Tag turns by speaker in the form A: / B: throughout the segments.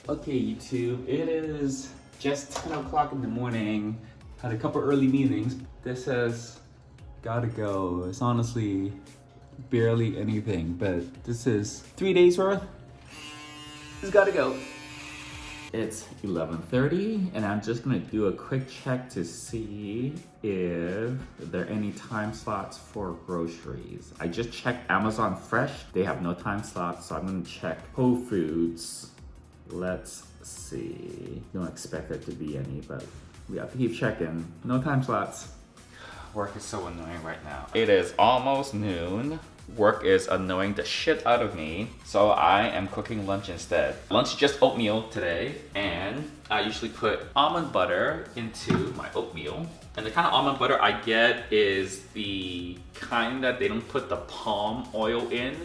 A: Okay, YouTube, it is just 10 o'clock in the morning. Had a couple early meetings. This says, gotta go. It's honestly barely anything, but this is 3 days worth. It's gotta go. It's 11:30 and I'm just gonna do a quick check to see if there are any time slots for groceries. I just checked Amazon Fresh. They have no time slots, so I'm gonna check Whole Foods. Let's see. Don't expect there to be any, but we have to keep checking. No time slots. Work is so annoying right now. It is almost noon. Work is annoying the shit out of me, so I am cooking lunch instead. Lunch is just oatmeal today, and I usually put almond butter into my oatmeal. And the kind of almond butter I get is the kind that they don't put the palm oil in.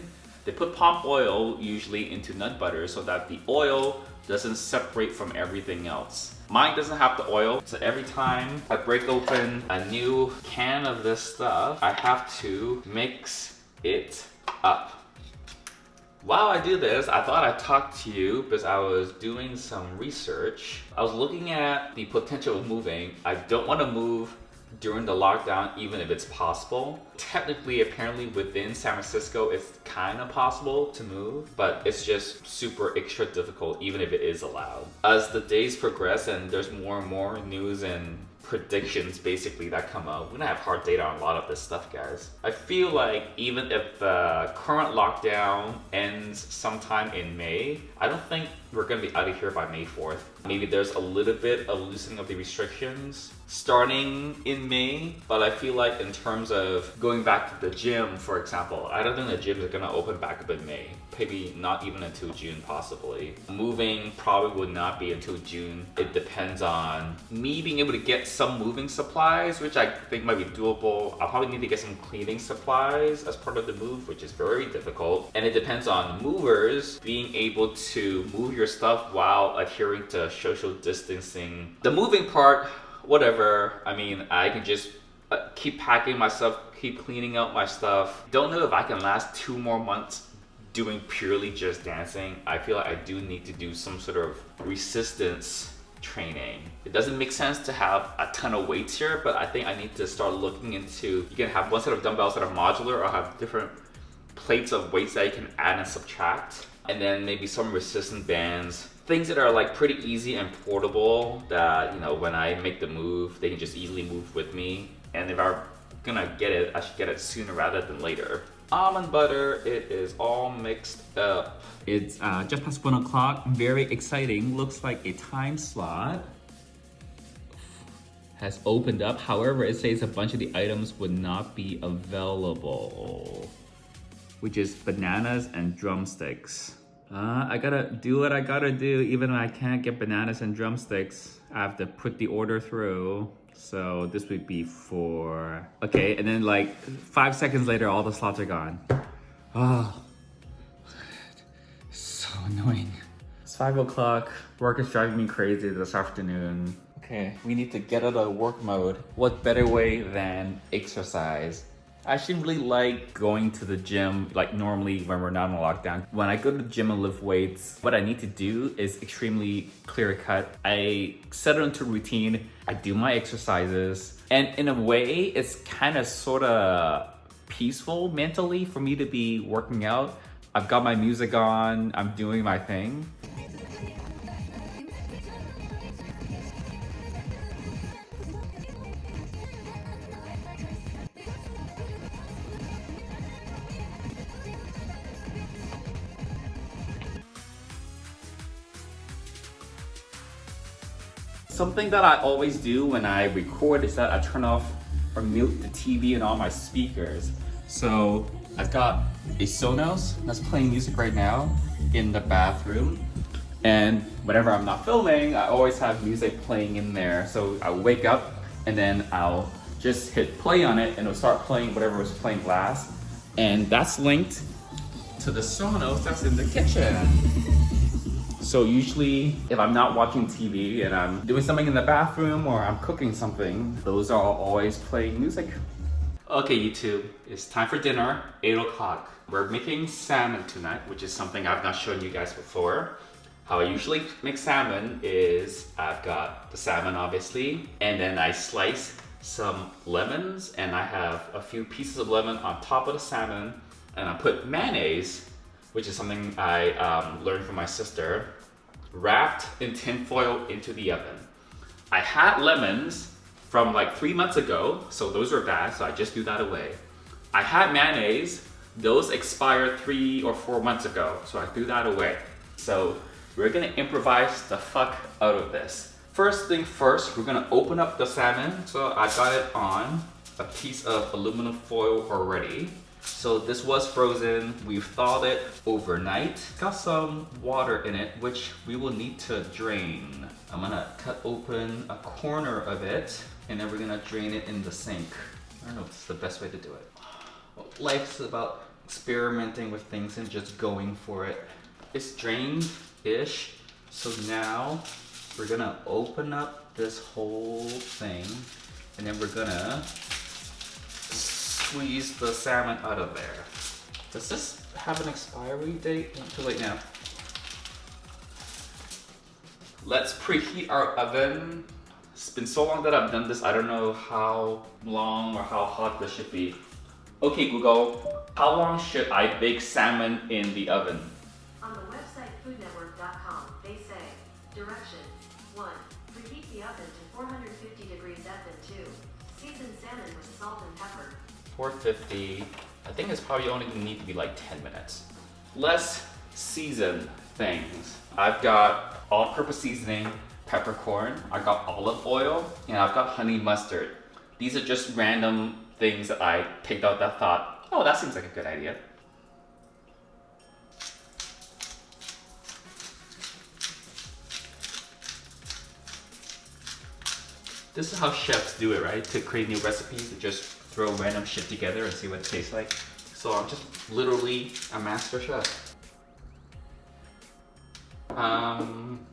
A: They put palm oil usually into nut butter so that the oil doesn't separate from everything else. Mine doesn't have the oil, so every time I break open a new can of this stuff, I have to mix it up. While I do this, I thought I'd talk to you because I was doing some research. I was looking at the potential of moving. I don't want to move during the lockdown, even if it's possible. Technically, apparently within San Francisco, it's kind of possible to move, but it's just super extra difficult, even if it is allowed. As the days progress and there's more and more news and predictions basically that come up, we're gonna have hard data on a lot of this stuff, guys. I feel like even if the current lockdown ends sometime in May, I don't think we're gonna be out of here by May 4th. Maybe there's a little bit of loosening of the restrictions starting in May, but I feel like in terms of going back to the gym, for example, I don't think the gyms are gonna open back up in May. Maybe not even until June, possibly. Moving probably would not be until June. It depends on me being able to get some moving supplies, which I think might be doable. I'll probably need to get some cleaning supplies as part of the move, which is very difficult. And it depends on movers being able to move your stuff while adhering to social distancing. The moving part, whatever. I mean, I can just keep packing my stuff, keep cleaning out my stuff. Don't know if I can last 2 more months doing purely just dancing. I feel like I do need to do some sort of resistance training. It doesn't make sense to have a ton of weights here, but I think I need to start looking into, you can have one set of dumbbells that are modular or have different plates of weights that you can add and subtract. And then maybe some resistant bands. Things that are like pretty easy and portable that, you know, when I make the move, they can just easily move with me. And if I'm gonna get it, I should get it sooner rather than later. Almond butter, it is all mixed up. It's just past 1 o'clock, very exciting. Looks like a time slot has opened up. However, it says a bunch of the items would not be available, which is bananas and drumsticks. I gotta do what I gotta do. Even when I can't get bananas and drumsticks, I have to put the order through. So this would be for, okay, and then like 5 seconds later, all the slots are gone. Oh, so annoying. It's 5 o'clock. Work is driving me crazy this afternoon. Okay, we need to get out of work mode. What better way than exercise? I actually really like going to the gym like normally when we're not in lockdown. When I go to the gym and lift weights, what I need to do is extremely clear cut. I set it into routine. I do my exercises. And in a way, it's kind of sort of peaceful mentally for me to be working out. I've got my music on, I'm doing my thing. Something that I always do when I record is that I turn off or mute the TV and all my speakers. So I've got a Sonos that's playing music right now in the bathroom. And whenever I'm not filming, I always have music playing in there. So I wake up and then I'll just hit play on it and it'll start playing whatever was playing last. And that's linked to the Sonos that's in the kitchen. So usually if I'm not watching TV and I'm doing something in the bathroom or I'm cooking something, those are always playing music. Okay, YouTube, it's time for dinner, 8 o'clock. We're making salmon tonight, which is something I've not shown you guys before. How I usually make salmon is I've got the salmon obviously, and then I slice some lemons, and I have a few pieces of lemon on top of the salmon, and I put mayonnaise, which is something I learned from my sister, wrapped in tin foil into the oven. I had lemons from like 3 months ago, so those are bad, so I just threw that away. I had mayonnaise, those expired 3 or 4 months ago, so I threw that away. So we're gonna improvise the fuck out of this. First thing first, we're gonna open up the salmon. So I got it on a piece of aluminum foil already. So this was frozen, we've thawed it overnight. It's got some water in it, which we will need to drain. I'm gonna cut open a corner of it, and then we're gonna drain it in the sink. I don't know if it's the best way to do it. Life's about experimenting with things and just going for it. It's drained-ish, so now we're gonna open up this whole thing, and then we're gonna squeeze the salmon out of there. Does this have an expiry date? Too late now. Let's preheat our oven. It's been so long that I've done this, I don't know how long or how hot this should be. Okay, Google, how long should I bake salmon in the oven?
B: On the website foodnetwork.com, they say, directions, 1. Preheat the oven to 450 degrees F, and 2. Season salmon with salt and pepper.
A: 450, I think it's probably only gonna need to be like 10 minutes. Let's season things. I've got all-purpose seasoning, peppercorn, I got olive oil, and I've got honey mustard. These are just random things that I picked out that thought, oh, that seems like a good idea. This is how chefs do it, right? To create new recipes, to just throw random shit together and see what it tastes like. So I'm just literally a master chef.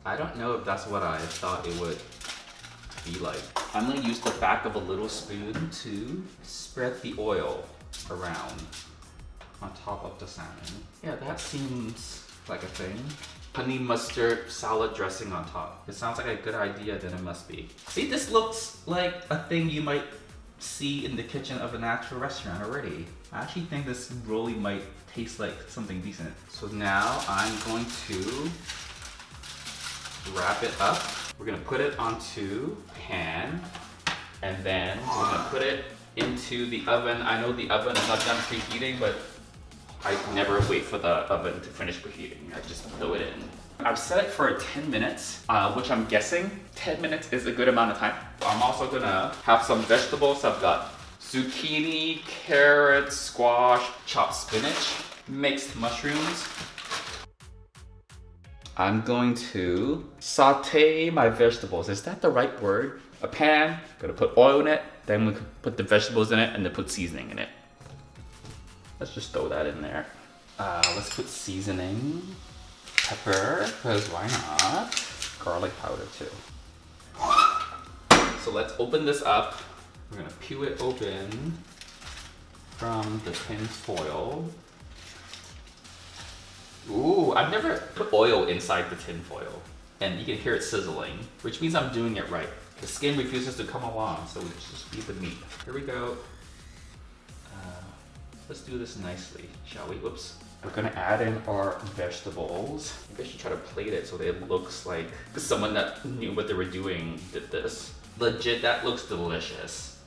A: I don't know if that's what I thought it would be like. I'm gonna use the back of a little spoon to spread the oil around on top of the salmon. Yeah, that seems like a thing. Honey mustard salad dressing on top. It sounds like a good idea, then it must be. See, this looks like a thing you might see in the kitchen of an actual restaurant already. I actually think this really might taste like something decent. So now I'm going to wrap it up. We're gonna put it onto a pan, and then we're gonna put it into the oven. I know the oven is not done preheating, but I never wait for the oven to finish preheating. I just throw it in. I've set it for 10 minutes, which I'm guessing 10 minutes is a good amount of time. I'm also gonna have some vegetables. I've got zucchini, carrots, squash, chopped spinach, mixed mushrooms. I'm going to saute my vegetables. Is that the right word? A pan, gonna put oil in it, then we put the vegetables in it, and then put seasoning in it. Let's just throw that in there. Let's put seasoning, pepper, because why not? Garlic powder too. So let's open this up. We're gonna peel it open from the tin foil. Ooh, I've never put oil inside the tin foil. And you can hear it sizzling, which means I'm doing it right. The skin refuses to come along, so we just leave the meat. Here we go. Let's do this nicely, shall we? Whoops. We're gonna add in our vegetables. Maybe I should try to plate it so that it looks like someone that knew what they were doing did this. Legit, that looks delicious.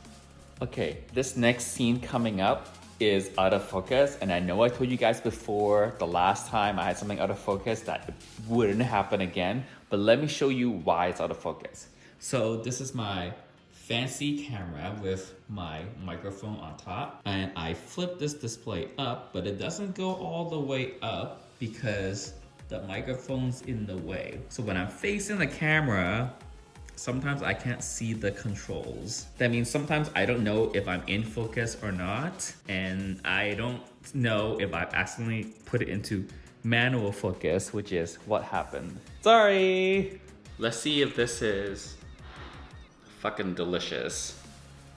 A: Okay, this next scene coming up is out of focus, and I know I told you guys before the last time I had something out of focus that it wouldn't happen again, but let me show you why it's out of focus. So this is my fancy camera with my microphone on top, and I flip this display up, but it doesn't go all the way up because the microphone's in the way. So when I'm facing the camera, sometimes I can't see the controls. That means sometimes I don't know if I'm in focus or not, and I don't know if I've accidentally put it into manual focus, which is what happened. Sorry! Let's see if this is fucking delicious.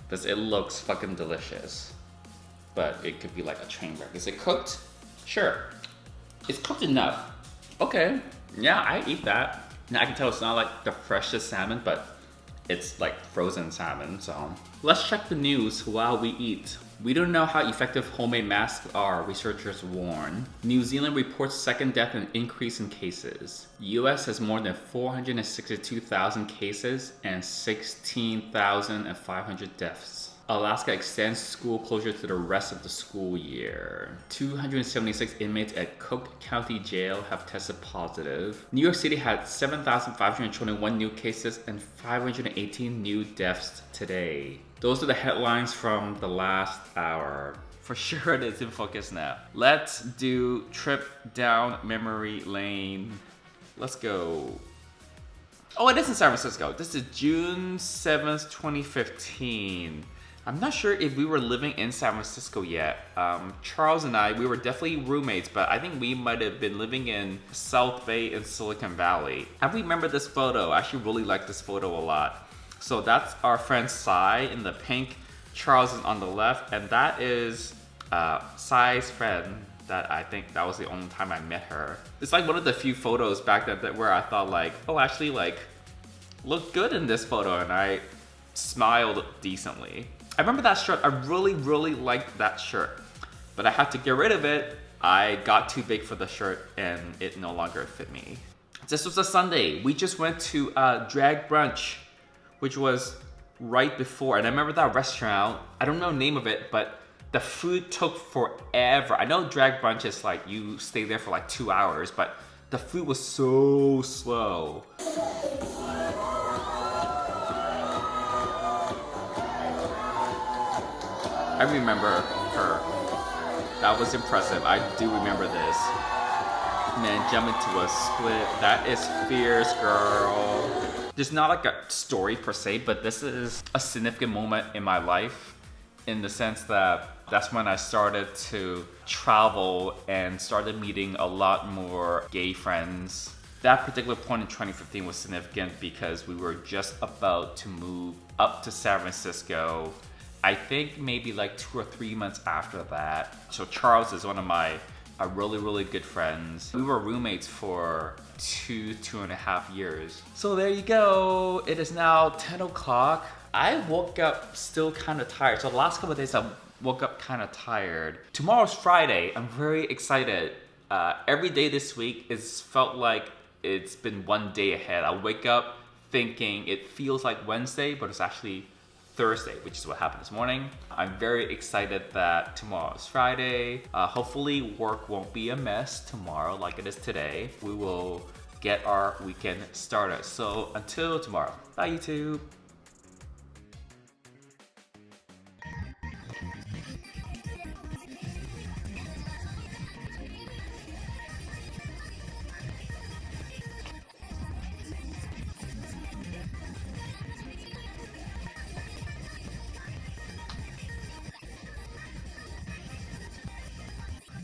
A: Because it looks fucking delicious. But it could be like a train wreck. Is it cooked? Sure. It's cooked enough. Okay. Yeah, I eat that. Now I can tell it's not like the freshest salmon, but it's like frozen salmon, so. Let's check the news while we eat. We don't know how effective homemade masks are, researchers warn. New Zealand reports second death and increase in cases. US has more than 462,000 cases and 16,500 deaths. Alaska extends school closure to the rest of the school year. 276 inmates at Cook County Jail have tested positive. New York City had 7,521 new cases and 518 new deaths today. Those are the headlines from the last hour. For sure it is in focus now. Let's do trip down memory lane. Let's go. Oh, it is in San Francisco. This is June 7th, 2015. I'm not sure if we were living in San Francisco yet. Charles and I, we were definitely roommates, but I think we might have been living in South Bay in Silicon Valley. I remember this photo. I actually really like this photo a lot. So that's our friend Sai in the pink. Charles is on the left, and that is Sai's friend that I think that was the only time I met her. It's like one of the few photos back then where I thought like, oh, actually like, look good in this photo, and I smiled decently. I remember that shirt. I really liked that shirt, but I had to get rid of it. I got too big for the shirt and it no longer fit me. This was a Sunday. We just went to Drag Brunch, which was right before. And I remember that restaurant, I don't know the name of it, but the food took forever. I know Drag Brunch is like, you stay there for like 2 hours, but the food was so slow. I remember her. That was impressive. I do remember this. Man, jump into a split. That is fierce, girl. There's not like a story per se, but this is a significant moment in my life in the sense that that's when I started to travel and started meeting a lot more gay friends. That particular point in 2015 was significant because we were just about to move up to San Francisco. I think maybe like 2 or 3 months after that. So Charles is one of my really good friends. We were roommates for 2.5 years. So there you go. It is now 10 o'clock. I woke up still kind of tired. So the last couple of days I woke up kind of tired. Tomorrow's Friday. I'm very excited. Every day this week is felt like it's been one day ahead. I wake up thinking it feels like Wednesday, but it's actually Thursday, which is what happened this morning. I'm very excited that tomorrow is Friday. Hopefully work won't be a mess tomorrow like it is today. We will get our weekend started. So until tomorrow, bye YouTube.